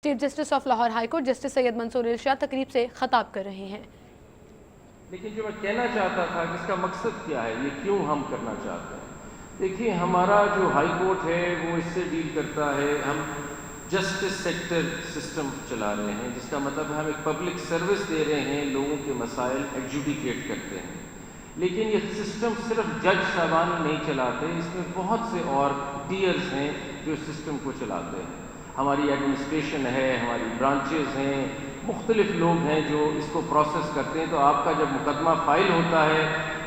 Chief justice of Lahore high court justice Syed Mansoor Irshad تقریب سے خطاب کر رہے ہیں۔ لیکن جو میں کہنا چاہتا تھا کہ اس کا مقصد کیا ہے، یہ کیوں ہم کرنا چاہتے ہیں۔ دیکھیے ہمارا جو ہائی کورٹ ہے وہ اس سے ڈیل کرتا ہے، ہم جسٹس سیکٹر سسٹم چلا رہے ہیں، جس کا مطلب ہم ایک پبلک سروس دے رہے ہیں، لوگوں کے مسائل ایڈجوڈیکیٹ کرتے ہیں۔ لیکن یہ سسٹم صرف جج صاحبان نہیں چلاتے، اس میں بہت سے اور ٹیئرز ہیں جو اس سسٹم کو چلاتے ہیں۔ ہماری ایڈمنسٹریشن ہے، ہماری برانچز ہیں، مختلف لوگ ہیں جو اس کو پروسیس کرتے ہیں۔ تو آپ کا جب مقدمہ فائل ہوتا ہے،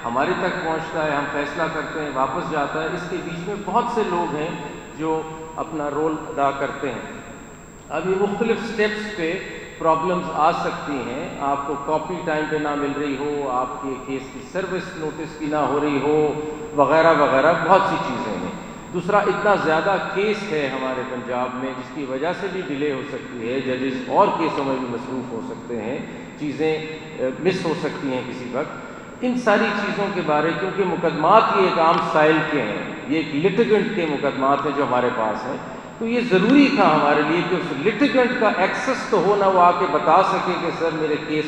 ہمارے تک پہنچتا ہے، ہم فیصلہ کرتے ہیں، واپس جاتا ہے، اس کے بیچ میں بہت سے لوگ ہیں جو اپنا رول ادا کرتے ہیں۔ اب یہ مختلف سٹیپس پہ پرابلمز آ سکتی ہیں، آپ کو کاپی ٹائم پہ نہ مل رہی ہو، آپ کے کیس کی سروس نوٹس کی نہ ہو رہی ہو، وغیرہ وغیرہ بہت سی چیزیں ہیں۔ دوسرا، اتنا زیادہ کیس ہے ہمارے پنجاب میں جس کی وجہ سے بھی ڈیلے ہو سکتی ہے، ججز اور کیسوں میں بھی مصروف ہو سکتے ہیں، چیزیں مس ہو سکتی ہیں کسی وقت۔ ان ساری چیزوں کے بارے، کیونکہ مقدمات یہ ایک عام سائل کے ہیں، یہ ایک لٹیگنٹ کے مقدمات ہیں جو ہمارے پاس ہیں، تو یہ ضروری تھا ہمارے لیے کہ اس لٹیگنٹ کا ایکسس تو ہو، نہ وہ آ کے بتا سکے کہ سر میرے کیس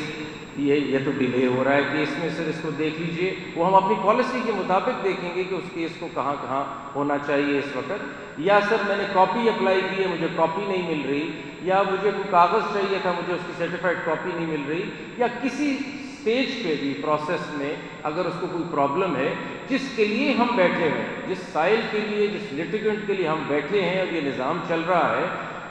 یہ تو ڈیلے ہو رہا ہے کیس میں، سر اس کو دیکھ لیجئے۔ وہ ہم اپنی پالیسی کے مطابق دیکھیں گے کہ اس کیس کو کہاں کہاں ہونا چاہیے اس وقت، یا سر میں نے کاپی اپلائی کی ہے، مجھے کاپی نہیں مل رہی، یا مجھے کوئی کاغذ چاہیے تھا، مجھے اس کی سرٹیفائڈ کاپی نہیں مل رہی، یا کسی اسٹیج پہ بھی پروسیس میں اگر اس کو کوئی پرابلم ہے جس کے لیے ہم بیٹھے ہیں، جس سائل کے لیے، جس لٹیگنٹ کے لیے ہم بیٹھے ہیں اور یہ نظام چل رہا ہے،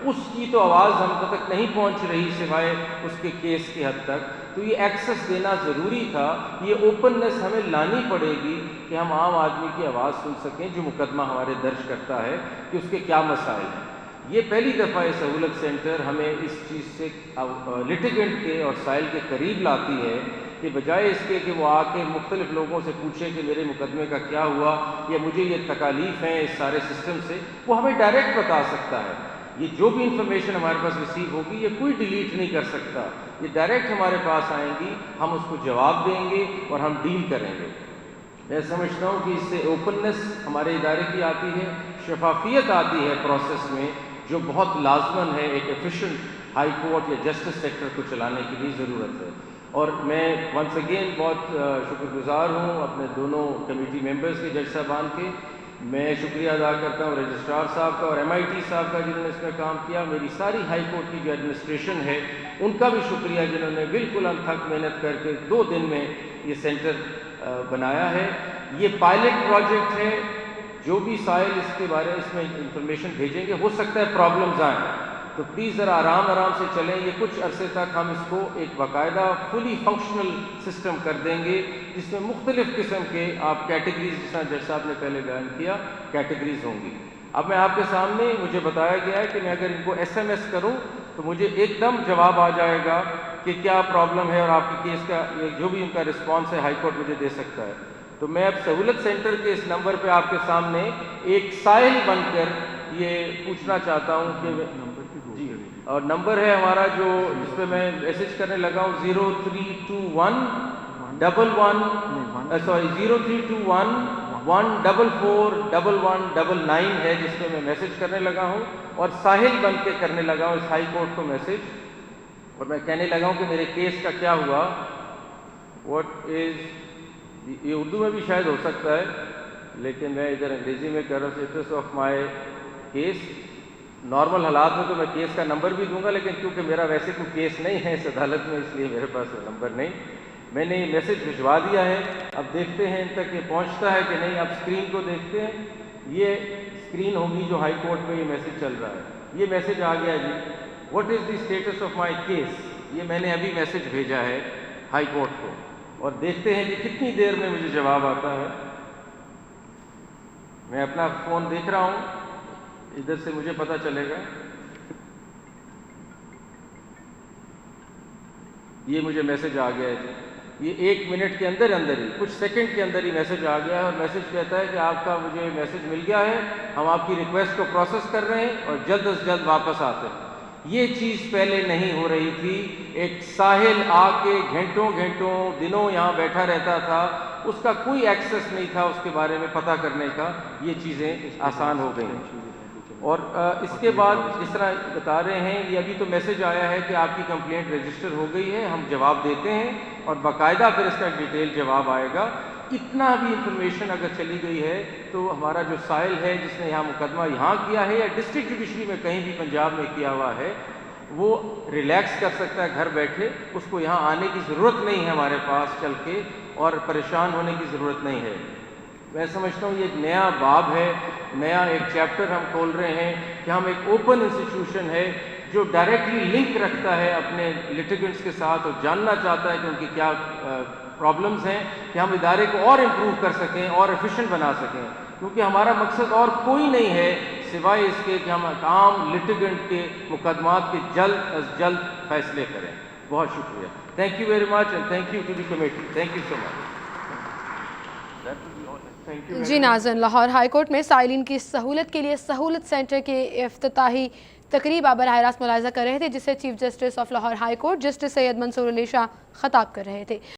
اس کی تو آواز ہم تک نہیں پہنچ رہی سوائے اس کے کیس کی حد تک، تو یہ ایکسس دینا ضروری تھا۔ یہ اوپننس ہمیں لانی پڑے گی کہ ہم عام آدمی کی آواز سن سکیں جو مقدمہ ہمارے درج کرتا ہے کہ اس کے کیا مسائل ہیں۔ یہ پہلی دفعہ یہ سہولت سینٹر ہمیں اس چیز سے لٹیگنٹ کے اور سائل کے قریب لاتی ہے کہ بجائے اس کے کہ وہ آ کے مختلف لوگوں سے پوچھے کہ میرے مقدمے کا کیا ہوا یا مجھے یہ تکالیف ہیں اس سارے سسٹم سے، وہ ہمیں ڈائریکٹ بتا سکتا ہے۔ یہ جو بھی انفارمیشن ہمارے پاس ریسیو ہوگی یہ کوئی ڈیلیٹ نہیں کر سکتا، یہ ڈائریکٹ ہمارے پاس آئیں گی، ہم اس کو جواب دیں گے اور ہم ڈیل کریں گے۔ میں سمجھتا ہوں کہ اس سے اوپننس ہمارے ادارے کی آتی ہے، شفافیت آتی ہے پروسیس میں، جو بہت لازمن ہے ایک ایفیشینٹ ہائی کورٹ یا جسٹس سیکٹر کو چلانے کی بھی ضرورت ہے۔ اور میں ونس اگین بہت شکر گزار ہوں اپنے دونوں کمیٹی ممبرز کے، جج صاحبان کے۔ میں شکریہ ادا کرتا ہوں رجسٹرار صاحب کا اور MIT صاحب کا جنہوں نے اس میں کام کیا، میری ساری ہائی کورٹ کی جو ایڈمنسٹریشن ہے ان کا بھی شکریہ جنہوں نے بالکل انتھک محنت کر کے 2 دن میں یہ سینٹر بنایا ہے۔ یہ پائلٹ پروجیکٹ ہے، جو بھی سائل اس کے بارے اس میں انفارمیشن بھیجیں گے، ہو سکتا ہے پرابلمز آئیں، تو پلیز ذرا آرام سے چلیں۔ یہ کچھ عرصے تک ہم اس کو ایک باقاعدہ فلی فنکشنل سسٹم کر دیں گے جس میں مختلف قسم کے آپ کیٹیگریز، جس طرح جج صاحب نے پہلے بیان کیا، کیٹیگریز ہوں گی۔ اب میں آپ کے سامنے، مجھے بتایا گیا ہے کہ میں اگر ان کو SMS کروں تو مجھے ایک دم جواب آ جائے گا کہ کیا پرابلم ہے اور آپ کے کیس کا جو بھی ان کا رسپانس ہے ہائی کورٹ مجھے دے سکتا ہے۔ تو میں اب سہولت سینٹر کے اس نمبر پہ آپ کے سامنے ایک سائل بن کر یہ پوچھنا چاہتا ہوں کہ جی، اور نمبر ہے ہمارا جو جس پہ میں میسج کرنے لگا ہوں 0321 1441199 ہے، جس پہ میں میسج کرنے لگا ہوں، اور ساحل بن کے کرنے لگا ہوں اس ہائی کورٹ کو میسج، اور میں کہنے لگا ہوں کہ میرے کیس کا کیا ہوا، واٹ از، یہ اردو میں بھی شاید ہو سکتا ہے لیکن میں ادھر انگریزی میں کہہ رہا ہوں، status of my case. Normal حالات میں تو میں کیس کا نمبر بھی دوں گا، لیکن کیونکہ میرا ویسے کوئی کیس نہیں ہے اس عدالت میں، اس لیے میرے پاس وہ نمبر نہیں۔ میں نے یہ میسج بھجوا دیا ہے، اب دیکھتے ہیں ان تک یہ پہنچتا ہے کہ نہیں۔ آپ اسکرین کو دیکھتے ہیں، یہ اسکرین ہوگی جو ہائی کورٹ میں یہ میسج چل رہا ہے۔ یہ میسج آ گیا جی، what is the status of my case, یہ میں نے ابھی میسج بھیجا ہے ہائی کورٹ کو، اور دیکھتے ہیں کہ کتنی دیر میں مجھے جواب آتا ہے۔ میں اپنا فون دیکھ رہا ہوں، ادھر سے مجھے پتہ چلے گا۔ یہ مجھے میسج آ گیا ہے جی، یہ 1 منٹ کے اندر ہی، کچھ سیکنڈ کے اندر ہی میسج آ گیا ہے، اور میسج کہتا ہے کہ آپ کا مجھے میسج مل گیا ہے، ہم آپ کی ریکویسٹ کو پروسیس کر رہے ہیں اور جلد از جلد واپس آتے ہیں۔ یہ چیز پہلے نہیں ہو رہی تھی، ایک ساحل آ کے گھنٹوں دنوں یہاں بیٹھا رہتا تھا، اس کا کوئی ایکسس نہیں تھا اس کے بارے میں پتہ کرنے کا۔ یہ چیزیں آسان ہو گئی ہیں۔ اور اس کے بعد جس طرح بتا رہے ہیں یہ ابھی تو میسج آیا ہے کہ آپ کی کمپلینٹ رجسٹر ہو گئی ہے، ہم جواب دیتے ہیں اور باقاعدہ پھر اس کا ڈیٹیل جواب آئے گا. اتنا بھی انفارمیشن اگر چلی گئی ہے تو ہمارا جو سائل ہے جس نے یہاں مقدمہ یہاں کیا ہے یا ڈسٹرکٹ جوڈیشری میں کہیں بھی پنجاب میں کیا ہوا ہے وہ ریلیکس کر سکتا ہے گھر بیٹھے. اس کو یہاں آنے کی ضرورت نہیں ہے ہمارے پاس چل کے، اور پریشان ہونے کی ضرورت نہیں ہے. میں سمجھتا ہوں یہ ایک نیا باب ہے، نیا ایک چیپٹر ہم کھول رہے ہیں کہ ہم ایک اوپن انسٹیٹیوشن ہے جو ڈائریکٹلی لنک رکھتا ہے اپنے لیٹیگنٹس کے ساتھ اور جاننا چاہتا ہے کہ ان کی کیا پرابلمز ہیں، کہ ہم ادارے کو اور امپروو کر سکیں اور ایفیشینٹ بنا سکیں. کیونکہ ہمارا مقصد اور کوئی نہیں ہے سوائے اس کے کہ ہم عام لیٹیگنٹ کے مقدمات کے جلد از جلد فیصلے کریں. بہت شکریہ. Thank you very much and thank you to the committee. Thank you so much. جی ناظرین، لاہور ہائی کورٹ میں سائلین کی سہولت کے لیے سہولت سینٹر کے افتتاحی تقریب آپ براہ راست ملاحظہ کر رہے تھے، جسے chief justice of Lahore high court justice Syed Mansoor Ali Shah خطاب کر رہے تھے.